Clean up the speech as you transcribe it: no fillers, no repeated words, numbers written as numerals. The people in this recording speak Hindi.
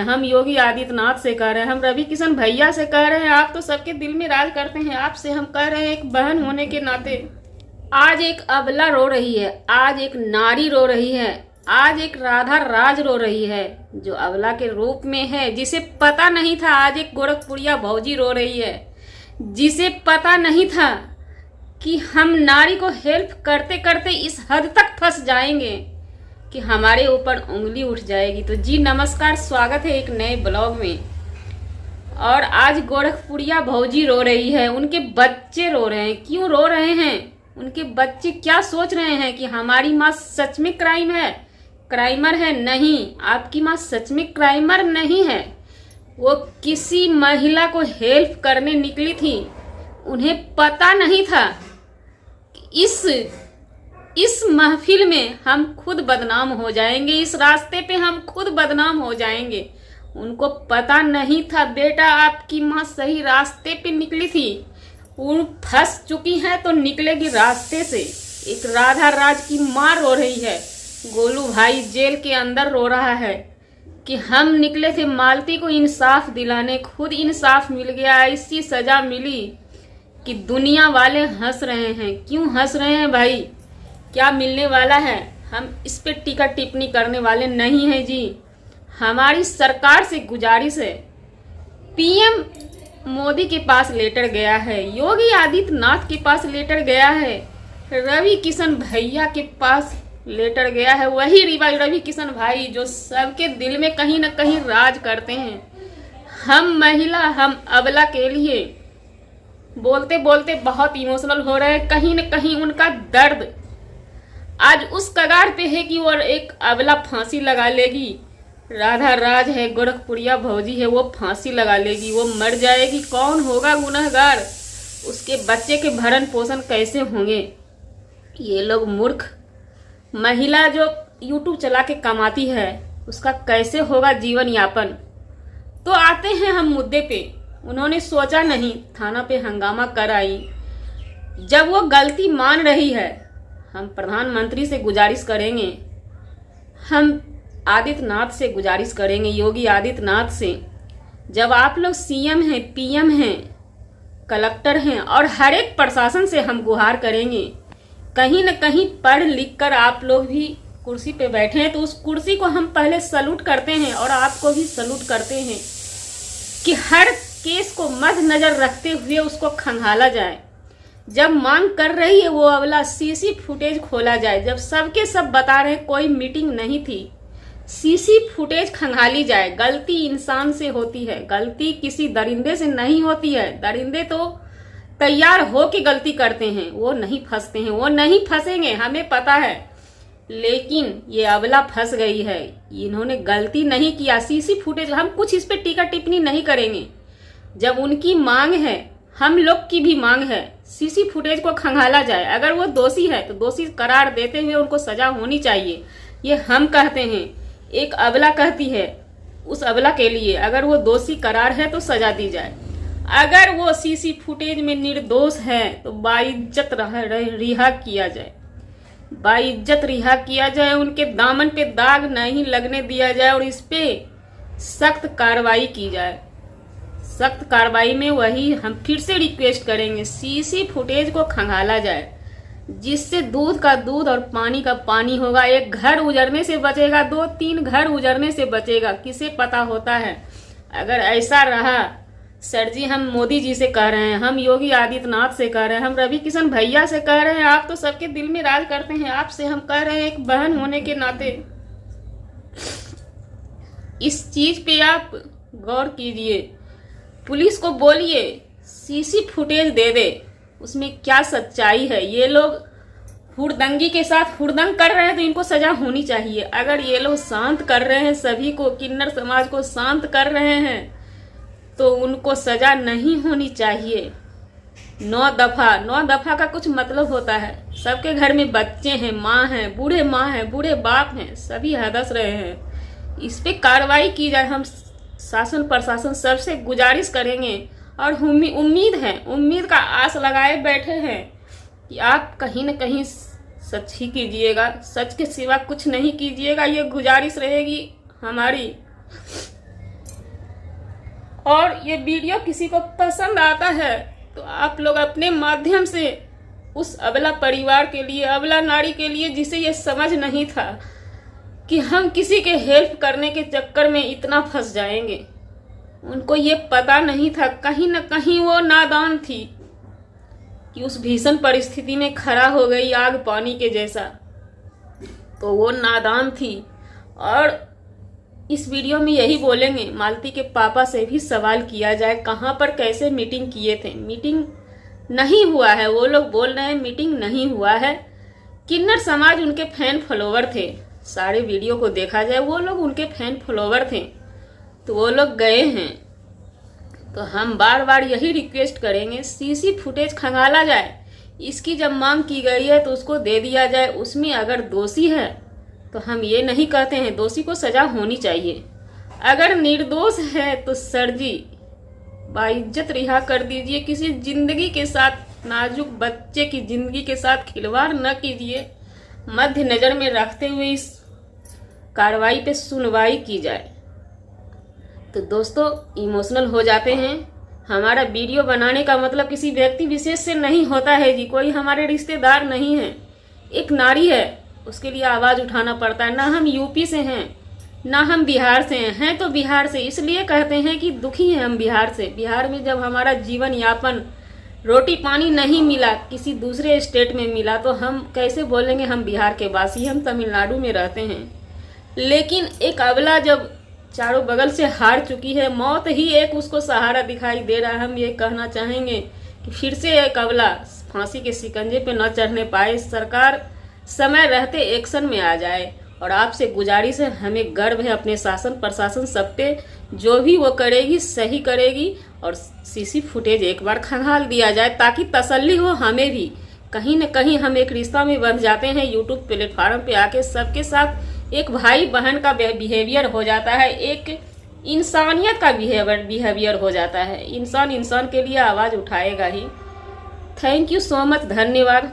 हैं, हम योगी आदित्यनाथ से कह रहे हैं, हम रवि किशन भैया से कह रहे हैं, आप तो सबके दिल में राज करते हैं, आपसे हम कह रहे हैं एक बहन होने के नाते। आज एक अबला रो रही है, आज एक नारी रो रही है, आज एक राधा राज रो रही है जो अबला के रूप में है, जिसे पता नहीं था। आज एक गोरखपुरिया भौजी रो रही है जिसे पता नहीं था कि हम नारी को हेल्प करते करते इस हद तक फंस जाएंगे कि हमारे ऊपर उंगली उठ जाएगी। तो जी नमस्कार, स्वागत है एक नए ब्लॉग में। और आज गोरखपुरिया भौजी रो रही है, उनके बच्चे रो रहे हैं। क्यों रो रहे हैं? उनके बच्चे क्या सोच रहे हैं कि हमारी माँ सच में क्राइमर है? नहीं, आपकी माँ सच में क्राइमर नहीं है। वो किसी महिला को हेल्प करने निकली थी। उन्हें पता नहीं था कि इस महफिल में हम खुद बदनाम हो जाएंगे, इस रास्ते पे हम खुद बदनाम हो जाएंगे। उनको पता नहीं था बेटा आपकी माँ सही रास्ते पे निकली थी। वो फंस चुकी है तो निकलेगी रास्ते से। एक राधा राज की माँ रो रही है, गोलू भाई जेल के अंदर रो रहा है कि हम निकले थे मालती को इंसाफ दिलाने, खुद इंसाफ मिल गया, ऐसी सजा मिली कि दुनिया वाले हंस रहे हैं। क्यों हंस रहे हैं भाई? क्या मिलने वाला है? हम इस पे टीका टिप्पणी करने वाले नहीं हैं जी। हमारी सरकार से गुजारिश है, पीएम मोदी के पास लेटर गया है, योगी आदित्यनाथ के पास लेटर गया है, रवि किशन भैया के पास लेटर गया है। वही रवि किशन भाई जो सबके दिल में कहीं ना कहीं राज करते हैं। हम महिला, हम अबला के लिए बोलते बोलते बहुत इमोशनल हो रहे हैं। कहीं न कहीं उनका दर्द आज उस कगार पे है कि वो एक अबला फांसी लगा लेगी। राधा राज है, गोरखपुरिया भौजी है, वो फांसी लगा लेगी, वो मर जाएगी। कौन होगा गुनहगार? उसके बच्चे के भरण पोषण कैसे होंगे? ये लोग मूर्ख। महिला जो यूट्यूब चला के कमाती है उसका कैसे होगा जीवन यापन? तो आते हैं हम मुद्दे पे। उन्होंने सोचा नहीं, थाना पे हंगामा कर आई। जब वो गलती मान रही है, हम प्रधानमंत्री से गुजारिश करेंगे, हम आदित्यनाथ से गुजारिश करेंगे, योगी आदित्यनाथ से। जब आप लोग सीएम हैं, पीएम हैं, कलेक्टर हैं और हर एक प्रशासन से हम गुहार करेंगे, कहीं न कहीं पढ़ लिख कर आप लोग भी कुर्सी पे बैठे हैं तो उस कुर्सी को हम पहले सलूट करते हैं और आपको भी सलूट करते हैं कि हर केस को मद्देनजर रखते हुए उसको खंगाला जाए। जब मांग कर रही है वो अबला, सीसी फुटेज खोला जाए। जब सबके सब बता रहे हैं कोई मीटिंग नहीं थी, सीसी फुटेज खंगाली जाए। गलती इंसान से होती है, गलती किसी दरिंदे से नहीं होती है। दरिंदे तो तैयार हो के गलती करते हैं, वो नहीं फंसते हैं, वो नहीं फंसेंगे, हमें पता है। लेकिन ये अबला फंस गई है, इन्होंने गलती नहीं किया। सीसी फुटेज, हम कुछ इस पे टीका टिप्पणी नहीं करेंगे। जब उनकी मांग है, हम लोग की भी मांग है, सीसी फुटेज को खंगाला जाए। अगर वो दोषी है तो दोषी करार देते हुए उनको सजा होनी चाहिए, ये हम कहते हैं। एक अबला कहती है, उस अबला के लिए अगर वो दोषी करार है तो सजा दी जाए। अगर वो सीसी फुटेज में निर्दोष है तो बाइज्जत रिहा किया जाए, बाइज्जत रिहा किया जाए, उनके दामन पे दाग नहीं लगने दिया जाए और इस पे सख्त कार्रवाई की जाए। सख्त कार्रवाई में वही हम फिर से रिक्वेस्ट करेंगे, सीसी फुटेज को खंगाला जाए, जिससे दूध का दूध और पानी का पानी होगा। एक घर उजड़ने से बचेगा, 2-3 घर उजड़ने से बचेगा, किसे पता होता है। अगर ऐसा रहा, सर जी हम मोदी जी से कह रहे हैं, हम योगी आदित्यनाथ से कह रहे हैं, हम रवि किशन भैया से कह रहे हैं, आप तो सबके दिल में राज करते हैं, आपसे हम कह रहे हैं एक बहन होने के नाते इस चीज पे आप गौर कीजिए। पुलिस को बोलिए सीसी फुटेज दे दे, उसमें क्या सच्चाई है। ये लोग हुड़दंगी के साथ हुड़दंग कर रहे हैं तो इनको सजा होनी चाहिए। अगर ये लोग शांत कर रहे हैं, सभी को, किन्नर समाज को शांत कर रहे हैं, तो उनको सजा नहीं होनी चाहिए। 9 दफा का कुछ मतलब होता है। सबके घर में बच्चे हैं, माँ हैं, माँ हैं, बूढ़े बाप हैं, सभी हदस रहे हैं। इस पे कार्रवाई की जाए। हम शासन प्रशासन सबसे गुजारिश करेंगे और उम्मीद का आस लगाए बैठे हैं कि आप कहीं न कहीं सच ही कीजिएगा, सच के सिवा कुछ नहीं कीजिएगा। ये गुजारिश रहेगी हमारी। और ये वीडियो किसी को पसंद आता है तो आप लोग अपने माध्यम से उस अबला परिवार के लिए, अबला नारी के लिए जिसे ये समझ नहीं था कि हम किसी के हेल्प करने के चक्कर में इतना फंस जाएंगे, उनको ये पता नहीं था, कहीं न कहीं वो नादान थी कि उस भीषण परिस्थिति में खड़ा हो गई आग पानी के जैसा, तो वो नादान थी। और इस वीडियो में यही बोलेंगे, मालती के पापा से भी सवाल किया जाए कहाँ पर कैसे मीटिंग किए थे। मीटिंग नहीं हुआ है, वो लोग बोल रहे हैं मीटिंग नहीं हुआ है। किन्नर समाज उनके फैन फॉलोवर थे, सारे वीडियो को देखा जाए वो लोग उनके फैन फॉलोवर थे, तो वो लोग गए हैं। तो हम बार बार यही रिक्वेस्ट करेंगे, सीसी फुटेज खंगाला जाए, इसकी जब मांग की गई है तो उसको दे दिया जाए। उसमें अगर दोषी है तो हम ये नहीं कहते हैं, दोषी को सजा होनी चाहिए। अगर निर्दोष है तो सर जी बाइज्जत रिहा कर दीजिए। किसी जिंदगी के साथ, नाजुक बच्चे की जिंदगी के साथ खिलवाड़ न कीजिए। मध्य नजर में रखते हुए इस कार्रवाई पे सुनवाई की जाए। तो दोस्तों इमोशनल हो जाते हैं। हमारा वीडियो बनाने का मतलब किसी व्यक्ति विशेष से नहीं होता है जी, कोई हमारे रिश्तेदार नहीं है, एक नारी है, उसके लिए आवाज उठाना पड़ता है। ना हम यूपी से हैं, ना हम बिहार से हैं तो बिहार से इसलिए कहते हैं कि दुखी हैं हम बिहार से। बिहार में जब हमारा जीवन यापन, रोटी पानी नहीं मिला, किसी दूसरे स्टेट में मिला, तो हम कैसे बोलेंगे हम बिहार के वासी, हम तमिलनाडु में रहते हैं। लेकिन एक अबला जब चारों बगल से हार चुकी है, मौत ही एक उसको सहारा दिखाई दे रहा है, हम ये कहना चाहेंगे कि फिर से एक अबला फांसी के शिकंजे पे न चढ़ने पाए। सरकार समय रहते एक्शन में आ जाए। और आपसे गुजारिश है, हमें गर्व है अपने शासन प्रशासन सब पे, जो भी वो करेगी सही करेगी। और सीसी फुटेज एक बार खंगाल दिया जाए ताकि तसल्ली हो हमें भी। कहीं न कहीं हम एक रिश्ता में बंध जाते हैं, यूट्यूब प्लेटफॉर्म पे आके सबके साथ एक भाई बहन का बिहेवियर हो जाता है, एक इंसानियत का बिहेवियर हो जाता है। इंसान इंसान के लिए आवाज़ उठाएगा ही। थैंक यू सो मच, धन्यवाद।